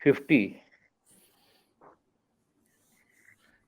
50।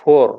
4।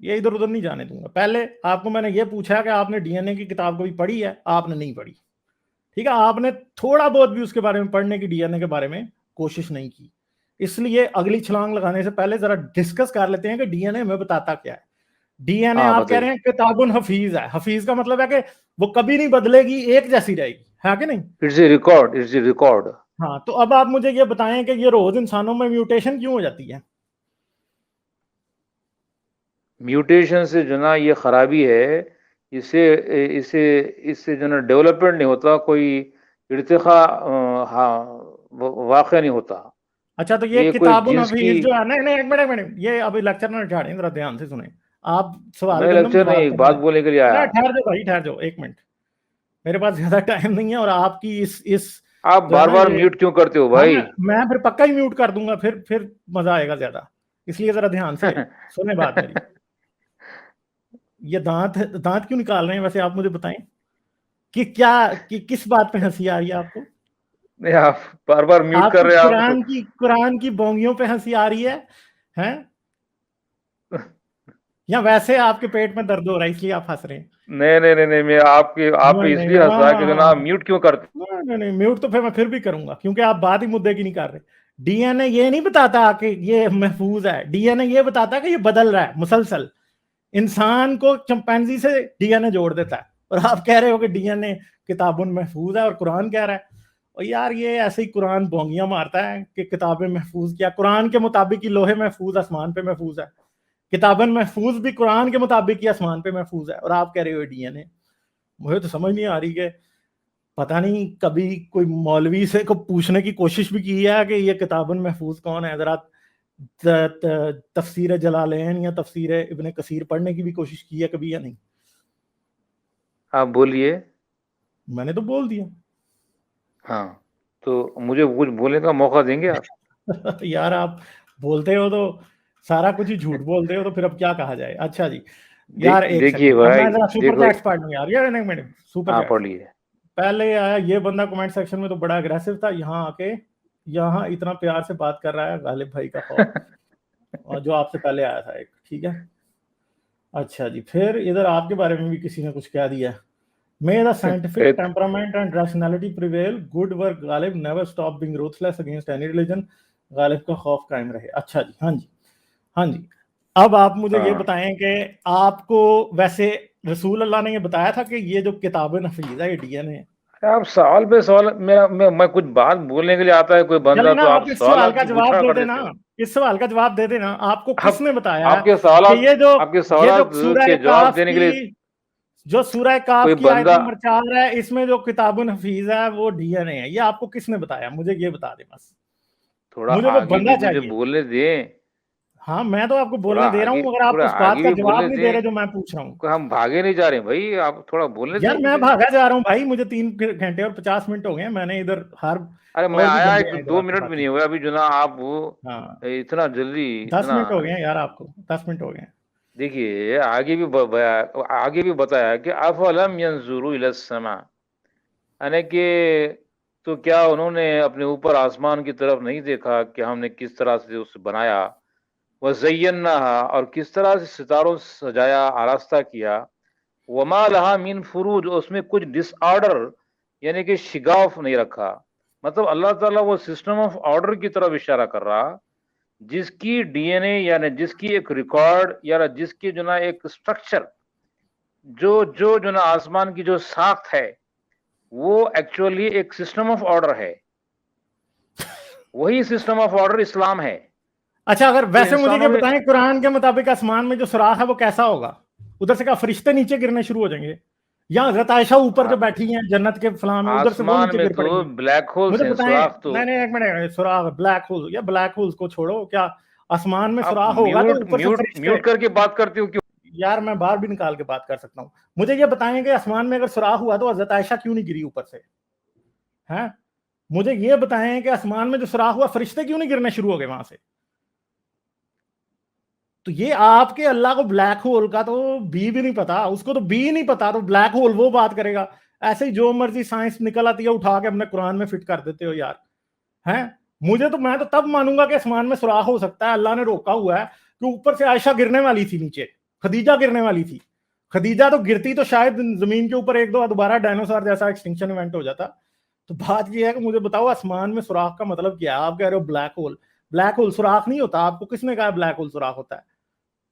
یہ ادھر ادھر نہیں جانے دوں گا. پہلے آپ کو میں نے یہ پوچھا کہ آپ نے ڈی این اے کی کتاب کبھی پڑھی ہے؟ آپ نے نہیں پڑھی. ٹھیک ہے, آپ نے تھوڑا بہت بھی اس کے بارے میں پڑھنے کی, ڈی این اے کے بارے میں کوشش نہیں کی. اس لیے اگلی چھلانگ لگانے سے پہلے ذرا ڈسکس کر لیتے ہیں کہ ڈی این اے ہمیں بتاتا کیا ہے. ڈی این اے ہاں آپ کہہ رہے بتائیے. ہیں کتاب حفیظ ہے. حفیظ کا مطلب ہے کہ وہ کبھی نہیں بدلے گی, ایک جیسی رہے گی, ہے کہ نہیں؟ It's a record, it's a record. ہاں, تو اب آپ مجھے یہ بتائیں کہ یہ روز انسانوں میں میوٹیشن کیوں ہو جاتی ہے؟ میوٹیشن سے جو نا یہ خرابی ہے, اسے اسے اس سے جو نا ڈیولپمنٹ نہیں ہوتا, کوئی ارتقا واقع نہیں ہوتا. اچھا, تو یہ یہ کوئی کتاب جنس کی, الحفیظ جو ہے, نہیں ایک منٹ, یہ ابھی لیکچر نہ جھاڑیں, ذرا دھیان سے سنیں. آپ سوال میں گندم لیکچر نہیں, جواب ایک کرنا بات ہے. بولنے کے لیے آیا. ٹھہر جاؤ بھائی, ٹھہر جاؤ ایک منٹ, میرے پاس زیادہ ٹائم نہیں ہے. اور آپ کی اس آپ جو ہے بار نا بار یہ, میوٹ کیوں کرتے ہو ہاں بھائی؟ میں پھر پکا ہی میوٹ کر دوں گا, پھر مزہ آئے گا زیادہ. اس لیے ذرا دھیان سے سنیں بات میری. یہ دانت کیوں نکال رہے ہیں ویسے, آپ مجھے بتائیں کہ کیا کس بات پہ ہنسی آ رہی ہے آپ کو؟ نہیں, آپ بار بار میوٹ آپ کر کو رہے ہیں آپ. قرآن کی بونگیوں پہ ہنسی آ رہی ہے ہیں, یا ویسے آپ کے پیٹ میں درد ہو رہا ہے اس لیے آپ ہنس رہے ہیں؟ نہیں نہیں نہیں نہیں, میں آپ پہ اس لیے ہنسا کہ جناب میوٹ کیوں کرتے. نہیں, میوٹ تو میں بھی کروں گا, کیونکہ آپ بات ہی مدعے کی نہیں کر رہے. ڈی این اے یہ نہیں بتاتا کہ یہ محفوظ ہے, ڈی این اے یہ بتاتا کہ یہ بدل رہا ہے مسلسل. انسان کو چمپینزی سے ڈی این اے جوڑ دیتا ہے, اور آپ کہہ رہے ہو کہ ڈی این اے کتابوں محفوظ ہے, اور قرآن کہہ رہا ہے. اور یار یہ ایسے ہی قرآن بونگیاں مارتا ہے کہ کتابیں محفوظ کیا, قرآن کے مطابق ہی لوہے محفوظ آسمان پہ محفوظ ہے, کتابیں محفوظ بھی قرآن کے مطابق ہی آسمان پہ محفوظ ہے, اور آپ کہہ رہے ہو ڈی این اے. مجھے تو سمجھ نہیں آ رہی کہ پتہ نہیں کبھی کوئی مولوی سے کو پوچھنے کی کوشش بھی کی ہے کہ یہ کتابن محفوظ کون ہے. ذرا تفسیر جلالین یا تفسیر ابن کثیر پڑھنے کی بھی کوشش کی ہے کبھی یا نہیں؟ آپ بولیے. میں نے تو بول دیا. ہاں, تو مجھے کچھ بولنے کا موقع دیں گے آپ؟ یار آپ بولتے ہو تو سارا کچھ ہی جھوٹ بولتے ہو, تو پھر اب کیا کہا جائے. اچھا جی یار ایک دیکھیے سیکنڈ, اب بھائی, میں ذرا سپر دیکھو. چیٹس پڑھ لوں یار. یار ایک منٹ, سپر ہاں چیٹس. پڑھ لیجیے. پہلے آیا یہ بندہ کمنٹ سیکشن میں تو بڑا اگریسو تھا, یہاں آ کے یہاں اتنا پیار سے بات کر رہا ہے, غالب بھائی کا خوف, اور جو آپ سے پہلے آیا تھا ایک. ٹھیک ہے, اچھا جی. پھر ادھر آپ کے بارے میں بھی کسی نے کچھ کہہ دیا. May the scientific temperament and rationality prevail. Good work Ghalib, never stop being ruthless against any religion. غالب کا خوف قائم رہے. اچھا جی, ہاں جی ہاں جی. اب آپ مجھے یہ بتائیں کہ آپ کو ویسے رسول اللہ نے یہ بتایا تھا کہ یہ جو کتاب حفیظ ہے یہ ڈی این اے ہے؟ آپ سوال پہ سوال, میں کچھ بات بولنے کے لیے آتا ہے کوئی بندہ, نا تو آپ آپ اس سوال سوالات کا کی جواب گچھا دے کر دینا, دیتے ہو. اس سوال کا جواب دے دینا. آپ کو کس نے بتایا آپ کے کہ سوالات, یہ آپ کے جو سوالات سورہ کے جواب کاف دینے کے کی, لیے جو سورہ کاف کوئی کی آیت بندہ, نمبر 4 ہے, اس میں جو کتاب حفیظ ہے وہ ڈی این اے ہے. یہ آپ کو کس نے بتایا؟ مجھے یہ بتا دیں بس, تھوڑا مجھے وہ آگے بھی بندہ مجھے چاہیے. بولنے دیں. ہاں میں تو آپ کو تھوڑا بولنے دے رہا آگے, ہوں, مگر آپ تھوڑا اس بات آگے کا بھی جواب بولنے نہیں دے دیں. رہے جو میں پوچھ رہا ہوں. ہم بھاگے نہیں جا رہے ہیں بھائی, آپ تھوڑا بولنے یار دیں میں مجھے. بھاگا جا رہا ہوں بھائی, مجھے 3 گھنٹے اور 50 منٹ ہو گئے. میں نے ادھر ہر ارے میں اور بھی آیا بندے ایک ہیں ادھر 2 آپ کے منٹ بھی ساتھی. نہیں ہوئے ابھی جو نا, آپ وہ ہاں اتنا جلدی 10 اتنا. منٹ ہو گئے ہیں یار, آپ کو 10 منٹ ہو گئے ہیں. دیکھیے آگے بھی بتایا کہ افلم ينظروا الى السماء, یعنی کہ تو کیا انہوں نے اپنے اوپر آسمان کی طرف نہیں دیکھا کہ ہم نے کس طرح سے اسے بنایا, وزیناها, اور کس طرح سے ستاروں سے سجایا, آراستہ کیا, وما لها من فروج, اس میں کچھ ڈس آرڈر یعنی کہ شگاف نہیں رکھا. مطلب اللہ تعالیٰ وہ سسٹم آف آرڈر کی طرف اشارہ کر رہا, جس کی ڈی این اے یعنی جس کی ایک ریکارڈ یا جس کی جو نا ایک اسٹرکچر, جو نا آسمان کی جو ساخت ہے وہ ایکچولی ایک سسٹم آف آرڈر ہے. وہی سسٹم آف آرڈر اسلام ہے. اچھا اگر تو ویسے مجھے یہ انسانوں میں بتائیں, قرآن کے مطابق آسمان میں جو سوراخ ہے وہ کیسا ہوگا؟ ادھر سے کیا فرشتے نیچے گرنے شروع ہو جائیں گے, یا حضرت عائشہ اوپر جو بیٹھی ہیں جنت کے فلاں میں, ادھر سے وہ آسمان نیچے میں گر پڑیں تو گی؟ بلیک ہولس مجھے ہیں, بتائیں. سوراخ تو. نہیں ایک منٹ, سوراخ بلیک ہول, یا بلیک ہولز کو چھوڑو, کیا آسمان میں آپ سوراخ ہوگا تو میوٹ اوپر سے میوٹ فرشتے؟ میوٹ کر کے بات کرتے ہو کیوں؟ یار میں باہر بھی نکال کے بات کر سکتا ہوں. مجھے یہ بتائیں کہ آسمان میں اگر سوراخ ہوا تو حضرت عائشہ کیوں نہیں گری اوپر سے؟ ہیں, مجھے یہ بتائیں کہ آسمان میں جو سوراخ ہوا فرشتے کیوں نہیں گرنے شروع ہو گئے وہاں سے؟ تو یہ آپ کے اللہ کو بلیک ہول کا تو بی بھی نہیں پتا, اس کو تو بی نہیں پتا, تو بلیک ہول وہ بات کرے گا. ایسے ہی جو مرضی سائنس نکل آتی ہے اٹھا کے اپنے قرآن میں فٹ کر دیتے ہو یار. ہیں, میں تو تب مانوں گا کہ آسمان میں سوراخ ہو سکتا ہے, اللہ نے روکا ہوا ہے کہ اوپر سے عائشہ گرنے والی تھی نیچے. خدیجہ گرنے والی تھی. خدیجہ تو گرتی تو شاید زمین کے اوپر ایک دو دوبارہ ڈائنوسار جیسا ایکسٹنکشن ایونٹ ہو جاتا. تو بات یہ ہے کہ مجھے بتاؤ آسمان میں سوراخ کا مطلب کیا ہے؟ آپ کہہ رہے ہو بلیک ہول. بلیک ہول سوراخ نہیں ہوتا. آپ کو کس نے کہا بلیک ہول سوراخ ہوتا ہے؟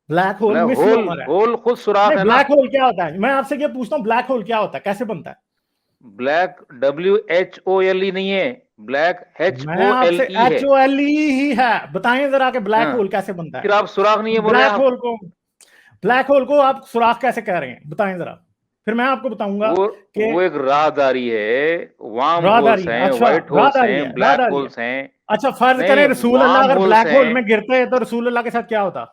بلیک ہول مس نمبر ہے. ہول خود سوراخ ہے نا. بلیک ہول کیا ہوتا ہے؟ میں آپ سے یہ پوچھتا ہوں بلیک ہول کیا ہوتا ہے, کیسے بنتا ہے؟ بلیک WHOLE نہیں ہے, بلیک میں آپ سے HOLE ہے. HOLE ہی ہے. بتائیں ذرا کہ بلیک ہول کیسے بنتا پھر ہے؟ آپ سوراخ نہیں ہے بول رہے ہیں. بلیک ہول کو آپ سوراخ کیسے کہہ رہے ہیں؟ بتائیں ذرا, پھر میں آپ کو بتاؤں گا کہ وہ ایک راہداری ہے. وارم ہولس راہداری. ہیں, اچھا وائٹ ہولس راہداری ہیں, ہے, بلیک راہداری ہے. ہولس ہیں. اچھا فرض کریں رسول اللہ وارم اگر ہولس بلیک ہول ہیں. میں گرتے تو رسول اللہ کے ساتھ کیا ہوتا؟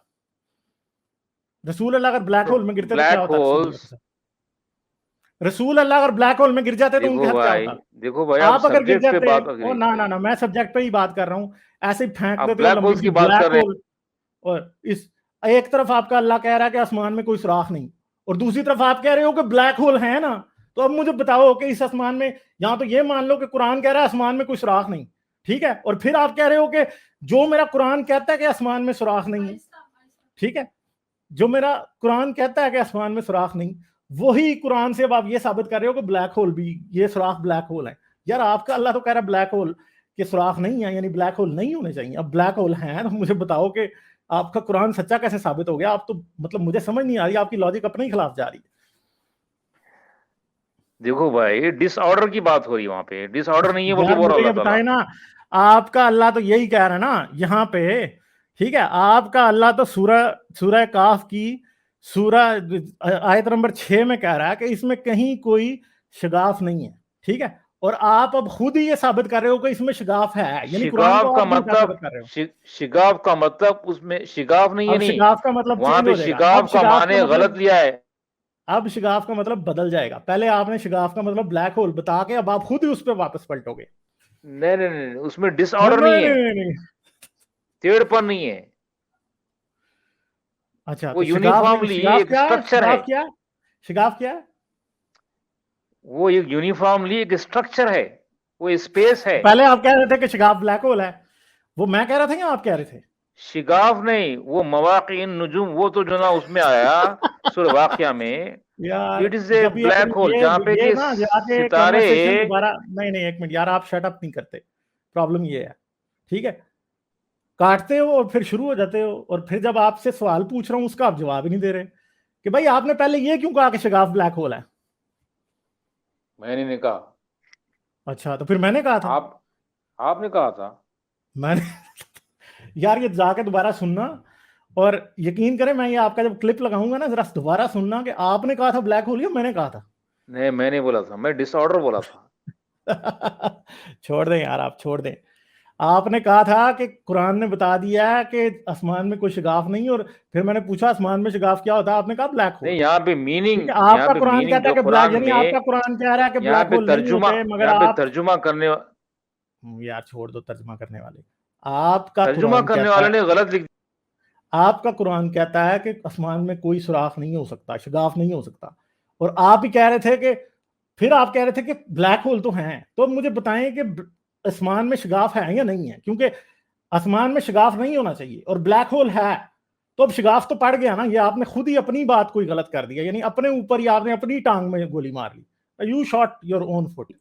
رسول اللہ اگر بلیک ہول میں گرتے تو کیا بلیک ہوتا رسول اللہ ہولس, کے ساتھ؟ رسول اللہ اگر بلیک ہول میں گر جاتے تو ان کے ساتھ کیا ہوتا؟ دیکھو بھائی آپ آپ اگر گر سبجیکٹ پہ جاتے, بات او نہ میں سبجیکٹ پہ ہی بات کر رہا ہوں. ایسے ہی پھینک آپ دیتے ہو بلیک لمبی ہولس سی کی بات کر بلیک رہے ہول, اور اس ایک طرف آپ کا اللہ کہہ رہا ہے کہ آسمان میں کوئی سوراخ نہیں, اور دوسری طرف آپ کہہ رہے ہو کہ بلیک ہول ہے نا. تو اب مجھے بتاؤ کہ اس آسمان میں, یہاں تو یہ مان لو کہ قرآن کہہ رہا ہے آسمان میں کوئی سوراخ نہیں, ٹھیک ہے, اور پھر آپ کہہ رہے ہو کہ جو میرا قرآن کہتا ہے کہ آسمان میں سوراخ نہیں ہے, ٹھیک ہے, جو میرا قرآن کہتا ہے کہ آسمان میں سوراخ نہیں, وہی قرآن سے اب آپ یہ ثابت کر رہے ہو کہ بلیک ہول بھی, یہ سوراخ بلیک ہول ہے. یار آپ کا اللہ تو کہہ رہا ہے بلیک ہول کہ سوراخ نہیں ہے, یعنی بلیک ہول نہیں ہونے چاہیے. اب بلیک ہول ہیں تو مجھے بتاؤ کہ آپ کا قرآن سچا کیسے ثابت ہو گیا؟ آپ تو مطلب مجھے سمجھ نہیں آ رہی, آپ کی لاجک اپنے ہی خلاف جا رہی ہے. دیکھو بھائی ڈس آرڈر کی بات ہو رہی ہے, وہاں پہ ڈس آرڈر نہیں ہے بلکہ یار بول رہا مجھے یہ اللہ تعالیٰ. بتائیں نا, آپ کا اللہ تو یہی کہہ رہا ہے نا یہاں پہ, ٹھیک ہے, آپ کا اللہ تو سورہ کاف کی سورہ آیت نمبر 6 میں کہہ رہا ہے کہ اس میں کہیں کوئی شگاف نہیں ہے, ٹھیک ہے, اور آپ اب خود ہی یہ ثابت کر رہے ہو کہ اس میں شگاف ہے, یعنی قرآن شگاف کو کا آپ نہیں مطلب, ثابت کر رہے ہو. شگاف کا مطلب اس میں شگاف نہیں ہے, اب نہیں شگاف کا مطلب وہاں چینج پہ ہو جائے گا. اب شگاف کا شگاف معنی کا مطلب, غلط لیا ہے. اب شگاف کا مطلب بدل جائے گا. پہلے آپ نے شگاف کا مطلب بلیک ہول بتا کے اب آپ خود ہی اس پہ واپس پلٹو گے. نہیں, اس میں ڈس آرڈر نہیں ہے, نہیں. تیڑ پر نہیں ہے. اچھا وہ تو شگاف نہیں, یونیفارملی شگاف ایک کیا ہے؟ اسٹرکچر ہے. شگاف کیا ہے؟ وہ ایک یونیفارملی ایک اسٹرکچر ہے, وہ اسپیس ہے. پہلے آپ کہہ رہے تھے کہ شگاف بلیک ہول ہے, وہ میں کہہ رہا تھا یا آپ کہہ رہے تھے؟ شگاف نہیں, وہ مواقع نجوم, وہ تو جو نا اس میں آیا سورہ واقعہ میں, یار اٹ از اے جب بلیک ہول جہاں پہ یہ کہ نا جا کے ستارے. کنورسیشن دوبارہ نہیں ایک منٹ یار, آپ شٹ اپ نہیں کرتے. پرابلم یہ ہے, ٹھیک ہے, کاٹتے ہو اور پھر شروع ہو جاتے ہو, اور پھر جب آپ سے سوال پوچھ رہا ہوں اس کا آپ جواب ہی نہیں دے رہے کہ بھائی آپ نے پہلے یہ کیوں کہا کہ شگاف بلیک ہول ہے. میں نے نہیں کہا. اچھا تو پھر میں نے کہا تھا. آپ نے کہا تھا. میں نے یار یہ جا کے دوبارہ سننا, اور یقین کریں میں یہ آپ کا جب کلپ لگاؤں گا نا ذرا دوبارہ سننا کہ آپ نے کہا تھا بلیک ہول یا میں نے کہا تھا. نہیں میں نے بولا تھا, میں ڈس آرڈر بولا تھا. چھوڑ دیں یار, آپ چھوڑ دیں. آپ نے کہا تھا کہ قرآن نے بتا دیا ہے کہ آسمان میں کوئی شگاف نہیں, اور پھر میں نے پوچھا آسمان میں شگاف کیا ہوتا ہے, آپ نے کہا بلیک ہول. نہیں یہاں پہ ٹھیک ہے, میننگ, آپ یہاں کا پہ قرآن میننگ کہتا ہے جو کہ بلیک, قرآن یعنی میں, آپ کا قرآن کہہ رہا ہے کہ یہاں بلیک پہ ہول نہیں ترجمہ, ہوتے, مگر یہاں پہ آپ ترجمہ کرنے, یار چھوڑ دو ترجمہ کرنے والے. آپ کا ترجمہ قرآن کرنے کہتا والے ہے, نے غلط لکھ. آپ کا قرآن کہتا ہے کہ آسمان میں کوئی سوراخ نہیں ہو سکتا, شگاف نہیں ہو سکتا, اور آپ ہی کہہ رہے تھے کہ, پھر آپ کہہ رہے تھے کہ بلیک ہول تو ہیں. تو اب مجھے بتائیں کہ آسمان میں شگاف ہے یا نہیں ہے, کیونکہ آسمان میں شگاف نہیں ہونا چاہیے اور بلیک ہول ہے, تو اب شگاف تو پڑ گیا نا. یہ آپ نے خود ہی اپنی بات کوئی غلط کر دیا, یعنی اپنے اوپر ہی آپ نے اپنی ٹانگ میں گولی مار لی. You shot your own foot.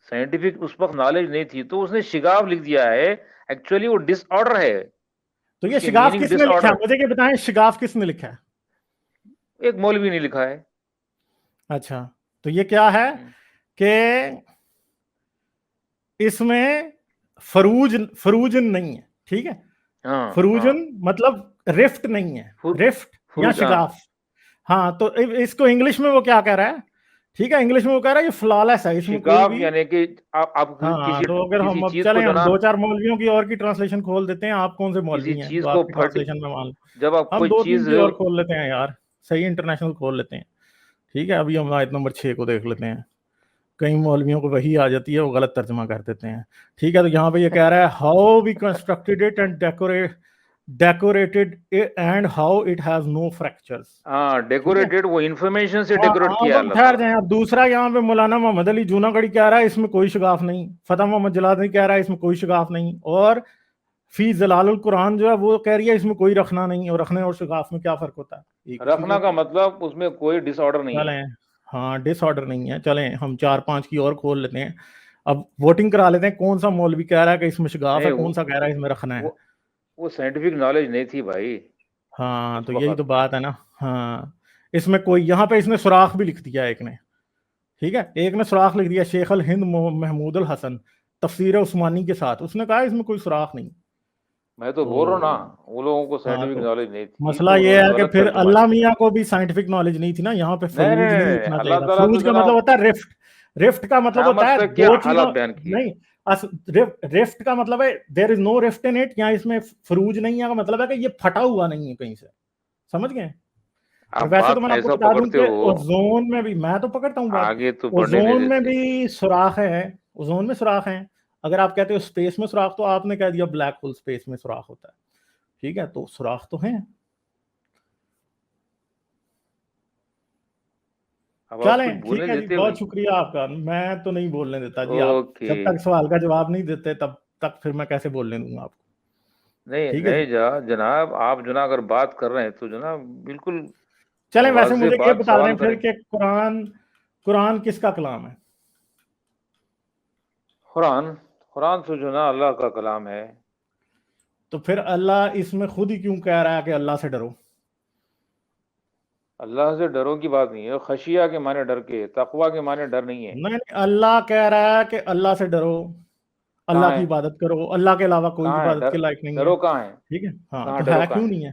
Scientific اس وقت نالج نہیں تھی تو اس نے شگاف لکھ دیا ہے, ایکچولی وہ ڈس آرڈر ہے. تو یہ اس کی شگاف میننگ کس ڈس نے لکھا آرڈر, ہے؟ مجھے یہ بتائیں شگاف کس نے لکھا ہے؟ ایک مولوی نے لکھا ہے. اچھا تو یہ کیا ہے کہ اس میں فروجن نہیں ہے, ٹھیک ہے, فروجن مطلب رفٹ نہیں ہے, رفٹ یا شگاف. ہاں تو اس کو انگلش میں وہ کیا کہہ رہا ہے, ٹھیک ہے, انگلش میں وہ کہہ رہا ہے یہ فلالیس ہے, اس میں کوئی شگاف بھی. یعنی کہ آپ ہاں تو اگر ہم کسی اب چیز کو چلیں, جو ہم نا, 2-4 مولویوں کی اور کی ٹرانسلیشن کھول دیتے ہیں. آپ کون سے کسی مولوی ہیں چیز جو کو آپ کی ٹرانسلیشن میں مان لو, جب آپ ہم کوئی 2-3 چیز, کی اور کھول لیتے ہیں یار, صحیح انٹرنیشنل کھول لیتے ہیں. ٹھیک ہے, ابھی ہم آیت نمبر 6 کو دیکھ لیتے ہیں. کئی مولویوں کو وہی آ جاتی ہے, وہ غلط ترجمہ کر دیتے ہیں. ٹھیک ہے, تو یہاں پہ یہ کہہ رہا ہے how we constructed it and decorated and how it has no fractures. ہاں ڈیکوریٹڈ, وہ انفارمیشن سے ہاں ڈیکوریٹ کیا اب ہم اللہ ٹھہر تعالیٰ. جائیں. اب دوسرا یہاں پہ مولانا محمد علی جوناگڑھی کہہ رہا ہے اس میں کوئی شگاف نہیں, فتح محمد جلال نہیں کہہ رہا ہے اس میں کوئی شگاف نہیں, اور فی ظلال القرآن جو ہے وہ کہہ رہی ہے اس میں کوئی رکھنا نہیں، اور رکھنے اور شگاف میں کیا فرق ہوتا ہے؟ ایک چیز رکھنا کا ہوتی ہے۔ مطلب اس میں کوئی ڈس آرڈر نہیں ہے۔ چلیں ہاں ڈس آرڈر نہیں ہے، چلیں ہم 4-5 کی اور کھول لیتے ہیں، اب ووٹنگ کرا لیتے ہیں کون سا مولوی کہہ رہا ہے کہ اس میں شگاف ہے، نہیں کون سا کہہ رہا ہے اس میں رکھنا ہے۔ وہ سائنٹیفک نالج نہیں تھی بھائی ہاں اس تو یہی وقت۔ تو بات ہے نا۔ ہاں اس میں کوئی یہاں پہ اس نے سوراخ بھی لکھ دیا ایک نے، ٹھیک ہے، ایک نے سوراخ لکھ دیا شیخ الہند محمود الحسن تفسیر عثمانی کے ساتھ، اس نے کہا اس میں کوئی سوراخ نہیں۔ میں تو تو بول رہا ہوں نا، وہ لوگوں کو ہاں سائنٹیفک تو نالج نہیں تھی مسئلہ تو یہ انہوں نے ہے کہ غلط پھر ترجمہ اللہ کیا۔ میاں کو بھی سائنٹیفک نالج نہیں تھی نا، یہاں پہ نہیں فروج نہیں نہیں نہیں، لکھنا چاہیے اللہ تھا۔ تعالیٰ تو فروج کا مطلب جناب ہوتا ہے رفٹ، رفٹ کا مطلب ہوتا ہے قیامت تک کیا دو چیزوں، حالات بیان کیے۔ نہیں رفٹ کا مطلب ہے دیر از نو رفٹ ان اٹ، یا اس میں فروج نہیں ہے کا مطلب ہے کہ یہ پھٹا ہوا نہیں ہے کہیں سے، سمجھ گئے؟ اور آپ ویسے تو بات میں آپ کو ایسا بتا دوں پکڑتے کہ ہو، اوزون میں بھی، میں تو پکڑتا ہوں بات، آگے تو بڑھنے نہیں اوزون میں دیتے۔ بھی سوراخ ہے، اوزون میں سوراخ ہیں، اگر آپ کہتے ہو اسپیس میں سوراخ تو آپ نے کہہ دیا بلیک ہول اسپیس میں سوراخ ہوتا ہے، ٹھیک ہے، تو سوراخ تو ہیں۔ اب آپ چلیں کچھ بولنے ٹھیک ہے جی، دیتے بہت بھائی؟ شکریہ آپ کا، میں تو نہیں بولنے دیتا جی، آپ اوکے۔ جب تک سوال کا جواب نہیں دیتے تب تک پھر میں کیسے بولنے دوں گا آپ کو، نہیں ٹھیک ہے جی۔ نہیں جناب، آپ جناب اگر بات کر رہے ہیں تو جناب بالکل چلیں ویسے واضح مجھے یہ بات بتا دیں سوال پھر کریں۔ کہ قرآن کس کا کلام ہے؟ قرآن تو جناب اللہ کا کلام ہے۔ تو پھر اللہ اس میں خود ہی کیوں کہہ رہا ہے کہ اللہ سے ڈرو؟ اللہ سے ڈرو کی بات نہیں ہے، خشیہ کے معنی ڈر کے، تقوی کے معنی ڈر نہیں ہے۔ نہیں اللہ کہہ رہا ہے کہ اللہ سے ڈرو، اللہ کہاں کی ہے؟ عبادت کرو، اللہ کے علاوہ کوئی کہاں ہے عبادت کے لائق نہیں ہے، ڈرو کہاں ہے؟ ٹھیک ہے، ہاں کہاں تو ڈرو ہے کہاں کیوں ہے؟ نہیں ہے،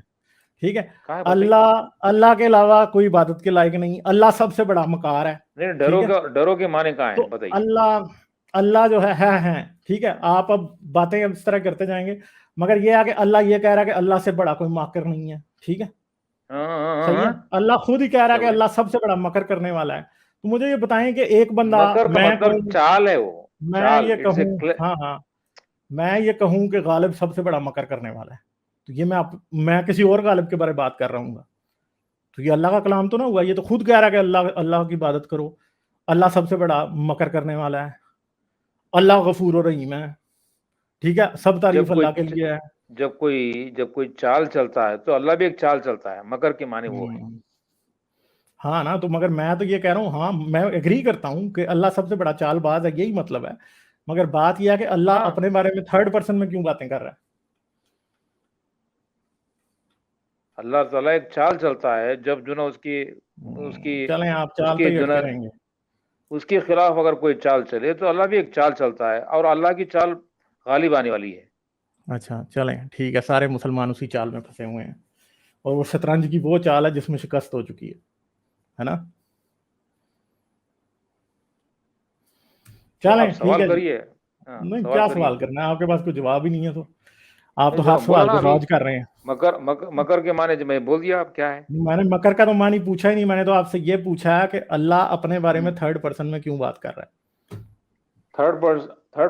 ٹھیک ہے، کہاں ہے بتائیے۔ اللہ کے علاوہ کوئی عبادت کے لائق نہیں، اللہ سب سے بڑا مکار ہے، نہیں، ٹھیک ہے، ڈرو کے معنی کہاں ہے تو بتائیے۔ اللہ جو ہے ٹھیک ہے، آپ اب باتیں اس طرح کرتے جائیں گے، مگر یہ ہے کہ اللہ یہ کہہ رہا ہے کہ اللہ سے بڑا کوئی ماکر نہیں ہے، ٹھیک ہے، ہاں ہاں ہاں صحیح ہے، ہاں۔ اللہ خود ہی کہہ رہا ہے کیا کہ بولے؟ اللہ سب سے بڑا مکر کرنے والا ہے، تو مجھے یہ بتائیں کہ ایک بندہ، مکر کا میں مطلب کہوں چال ہے، وہ میں چال، یہ اٹس کہوں، اے۔ ہاں ہاں میں یہ کہوں کہ غالب سب سے بڑا مکر کرنے والا ہے، تو یہ میں کسی اور غالب کے بارے میں بات کر رہا ہوں گا، تو یہ اللہ کا کلام تو نہ ہوا، یہ تو خود کہہ رہا ہے کہ اللہ کی عبادت کرو، اللہ سب سے بڑا مکر کرنے والا ہے، اللہ غفور و رحیم ہے، ٹھیک ہے، سب جب تعریف کوئی اللہ کے لیے ہے۔ جب کوئی چال چلتا ہے تو اللہ بھی ایک چال چلتا ہے، مکر کے معنی وہ ہے۔ ہوں، ہاں نا، تو مگر میں تو یہ کہہ رہا ہوں، ہاں میں ایگری کرتا ہوں کہ اللہ سب سے بڑا چال باز ہے، یہی مطلب ہے، مگر بات یہ ہے کہ اللہ ہاں، اپنے بارے میں تھرڈ پرسن میں کیوں باتیں کر رہا ہے؟ اللہ تعالیٰ ایک چال چلتا ہے، جب جو نا چلیں آپ اس چال پہ کے ہی جو نا اٹکے رہیں گے۔ اس کے خلاف اگر کوئی چال چلے تو اللہ بھی ایک چال چلتا ہے، اور اللہ کی چال غالب آنے والی ہے۔ اچھا چلیں ٹھیک ہے، سارے مسلمان اسی چال میں پھنسے ہوئے ہیں، اور وہ شطرنج کی وہ چال ہے جس میں شکست ہو چکی ہے نا؟ تو چلیں آپ ٹھیک سوال ہے جی، کریے۔ ہاں، نہیں سوال کیا کریے۔ سوال کرنا ہے، آپ کے پاس کوئی جواب ہی نہیں ہے، تو آپ نہیں تو ہر جناب، بولا سوال نا کو ابھی، ڈاج کر رہے ہیں۔ مکر کے معنی جو میں بول دیا، آپ کیا ہے؟ میں نے مکر کا تو معنی پوچھا ہی نہیں، میں نے تو آپ سے یہ پوچھا ہے کہ اللہ اپنے بارے میں ہوں، تھرڈ پرسن میں کیوں بات کر رہا تھرڈ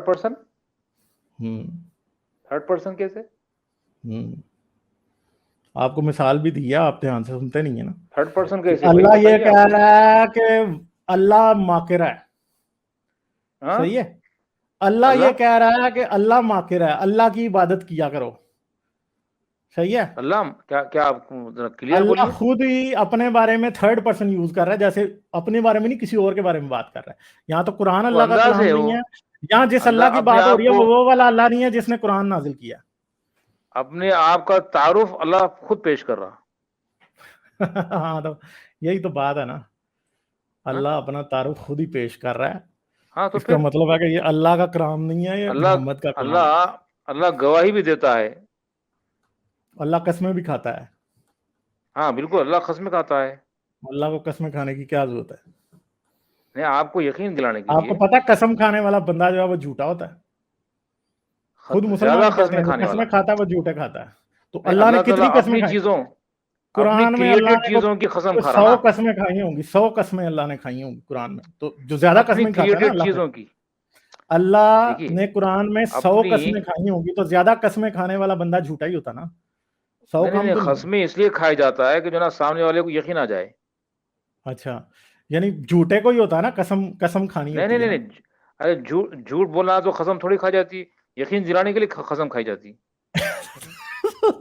پرسن ہے؟ تھرڈ پرسن کیسے؟ آپ کو مثال بھی دی ہے، آپ دھیان سے سنتے نہیں ہیں نا، تھرڈ پرسن کہ کیسے بھائی، اللہ یہ بتائیے آپ کہہ کچھ۔ رہا ہے کہ اللہ ماکر ہے، ہاں، صحیح ہے، اللہ یہ اللہ کہہ رہا ہے کہ اللہ ماکر ہے، اللہ کی عبادت کیا کرو، صحیح ہے، اللہ کیا آپ کلیئر اللہ بولیے۔ خود ہی اپنے بارے میں تھرڈ پرسن یوز کر رہا ہے، جیسے اپنے بارے میں نہیں کسی اور کے بارے میں بات کر رہا ہے، یہاں تو قرآن وہ اللہ کا انداز کلام ہے، نہیں وہ ہے، یہاں جس اللہ اللہ کی اپنے بات ہو رہی آپ ہے کو، وہ والا اللہ نہیں ہے جس نے قرآن نازل کیا۔ اپنے آپ کا تعارف اللہ خود پیش کر رہا۔ ہاں تو یہی تو بات ہے نا، ہاں اللہ اپنا تعارف خود ہی پیش کر رہا ہے، ہاں، تو اس کا پھر مطلب ہے کہ یہ اللہ کا کلام نہیں ہے، یہ اللہ محمد کا کلام ہے۔ اللہ اللہ گواہی بھی دیتا ہے۔ اللہ قسمیں بھی کھاتا ہے، ہاں بالکل، اللہ قسم کھاتا ہے۔ اللہ کو قسمیں کھانے کی کیا ضرورت ہے؟ نہیں، آپ کو یقین دلانے کے آپ کو لیے، پتا قسم کھانے والا بندہ جو ہے وہ جھوٹا ہوتا ہے، خود مسلمان زیادہ ہی کہتے قسمیں ہیں جو کھانے قسمیں والا۔ کھاتا ہے وہ جھوٹے کھاتا ہے، تو نہیں، اللہ نے اللہ کتنی تعالیٰ قسمیں کھائی؟ اپنی قرآن میں اللہ کریٹڈ نے چیزوں کی قسم کھا رہا 100 نا، قسمیں کھائی ہوں گی، 100 قسمیں اللہ نے کھائی ہوں گی قرآن میں، تو جو زیادہ اپنی قسمیں کھاتا ہے نا کریٹڈ اللہ سے، چیزوں کی۔ اللہ دیکھیے، نے قرآن میں 100 اپنی قسمیں کھائی ہوں گی، تو زیادہ قسمیں کھانے والا بندہ جھوٹا ہی ہوتا نا، 100 نہیں نہیں کام نہیں، تو نہیں قسمیں اس لیے کھایا جاتا ہے کہ جو نا سامنے والے کو یقین آ جائے۔ ہے۔ اچھا یعنی جھوٹے کو ہی ہوتا ہے نا قسم کھانی نہیں نہیں ہوتی ہے نہیں نا۔ نہیں، ارے جھوٹ بولنا تو قسم تھوڑی کھا جاتی، یقین دلانے کے لیے قسم کھائی جاتی۔